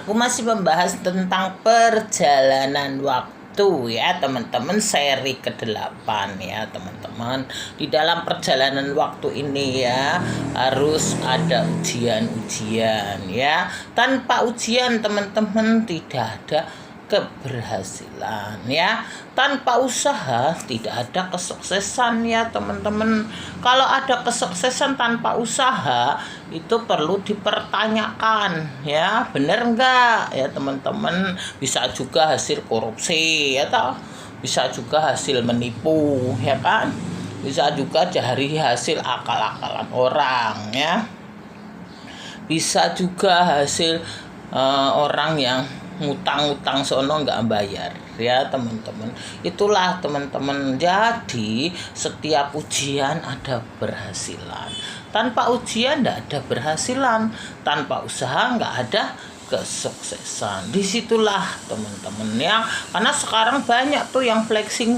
Aku masih membahas tentang perjalanan waktu ya teman-teman, seri ke-8 ya teman-teman. Di dalam perjalanan waktu ini ya harus ada ujian-ujian ya. Tanpa ujian teman-teman tidak ada keberhasilan ya. Tanpa usaha tidak ada kesuksesan ya teman-teman. Kalau ada kesuksesan tanpa usaha itu perlu dipertanyakan ya, bener enggak ya teman-teman. Bisa juga hasil korupsi ya toh, bisa juga hasil menipu ya kan, bisa juga dari hasil akal-akalan orang ya, bisa juga hasil orang yang ngutang-ngutang sono nggak bayar ya teman-teman. Itulah teman-teman, jadi setiap ujian ada berhasilan, tanpa ujian nggak ada berhasilan, tanpa usaha nggak ada kesuksesan. Disitulah teman-teman ya, karena sekarang banyak tuh yang flexing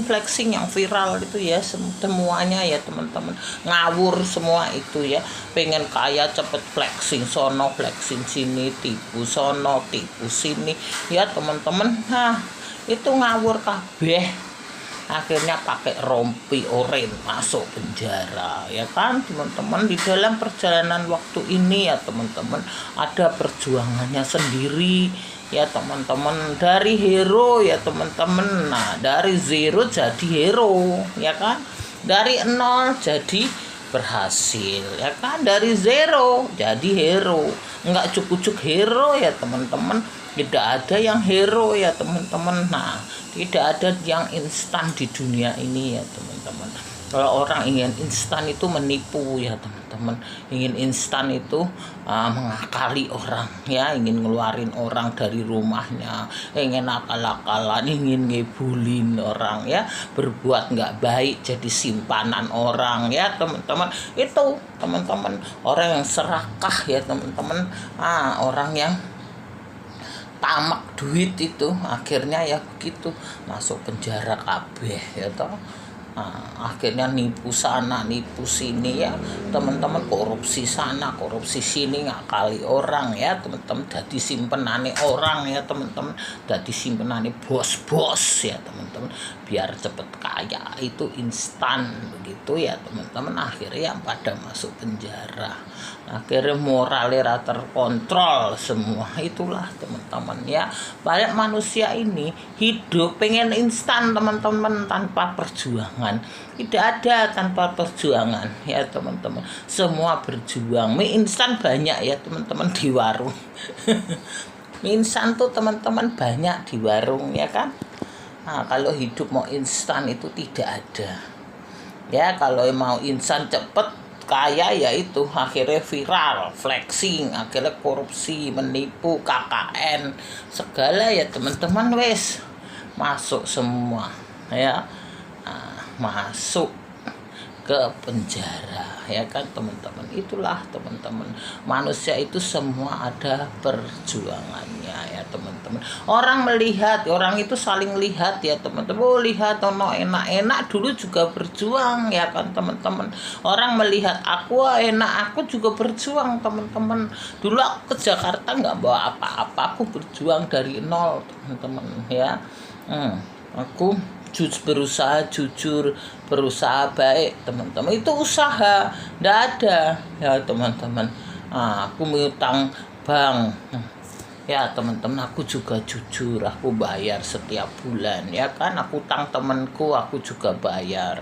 yang viral itu ya, semuanya ya teman-teman, ngawur semua itu ya, pengen kaya cepet, flexing sono flexing sini, tipu sono tipu sini ya teman-teman. Nah itu ngawur kabeh, akhirnya pakai rompi oren masuk penjara ya kan teman-teman. Di dalam perjalanan waktu ini ya teman-teman ada perjuangannya sendiri ya teman-teman, dari hero ya teman-teman. Nah dari zero jadi hero ya kan, dari nol jadi berhasil ya kan, dari zero jadi hero. Nggak cukup hero ya teman-teman, tidak ada yang hero ya teman-teman. Nah tidak ada yang instan di dunia ini ya teman-teman. Kalau orang ingin instan itu menipu ya teman-teman, ingin instan itu mengakali orang ya, ingin ngeluarin orang dari rumahnya, ingin akal-akalan, ingin ngebulin orang ya, berbuat nggak baik jadi simpanan orang ya teman-teman. Itu teman-teman orang yang serakah ya teman-teman, orang yang tamak duit itu akhirnya ya begitu, masuk penjara kabeh ya toh. Akhirnya nipu sana nipu sini ya teman-teman, korupsi sana korupsi sini, ngakali orang ya teman-teman, jadi simpenane orang ya teman-teman, jadi simpenane bos-bos ya teman-teman, biar cepet kaya itu instan begitu ya teman-teman. Akhirnya yang pada masuk penjara, akhirnya moralnya terkontrol semua. Itulah teman-teman ya, banyak manusia ini hidup pengen instan teman-teman, tanpa perjuangan. Tidak ada tanpa perjuangan ya teman-teman, semua berjuang. Mie instan banyak ya teman-teman di warung mie instan tuh teman-teman banyak di warung ya kan. Nah kalau hidup mau instan itu tidak ada ya. Kalau mau instan cepet kaya ya itu akhirnya viral, flexing, akhirnya korupsi, menipu, KKN, segala ya teman-teman, wes masuk semua ya. Masuk ke penjara ya kan teman-teman. Itulah teman-teman, manusia itu semua ada perjuangannya ya teman-teman. Orang melihat, orang itu saling lihat ya teman-teman. Oh lihat ono enak-enak, dulu juga berjuang ya kan teman-teman. Orang melihat aku enak, aku juga berjuang teman-teman. Dulu aku ke Jakarta nggak bawa apa-apa, aku berjuang dari nol teman-teman ya. Aku berusaha jujur, berusaha baik teman-teman. Itu usaha, ndak ada ya teman-teman. Aku ngutang bank ya teman-teman, aku juga jujur, aku bayar setiap bulan ya kan. Aku utang temanku, aku juga bayar.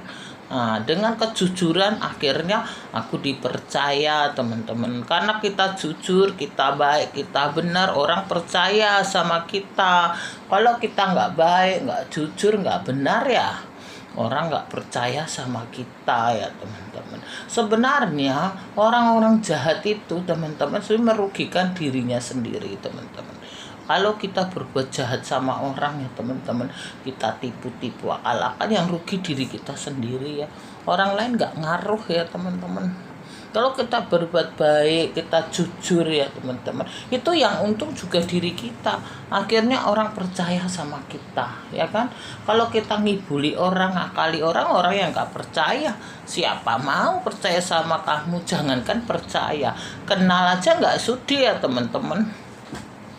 Dengan kejujuran akhirnya aku dipercaya teman-teman, karena kita jujur, kita baik, kita benar, orang percaya sama kita. Kalau kita nggak baik, nggak jujur, nggak benar ya, orang nggak percaya sama kita ya teman-teman. Sebenarnya orang-orang jahat itu teman-teman sudah merugikan dirinya sendiri teman-teman. Kalau kita berbuat jahat sama orang ya teman-teman, kita tipu-tipu akal-akal, yang rugi diri kita sendiri ya. Orang lain nggak ngaruh ya teman-teman. Kalau kita berbuat baik, kita jujur ya teman-teman, itu yang untung juga diri kita. Akhirnya orang percaya sama kita ya kan. Kalau kita ngibuli orang, ngakali orang, orang yang nggak percaya, siapa mau percaya sama kamu? Jangankan percaya, kenal aja nggak sudi ya teman-teman.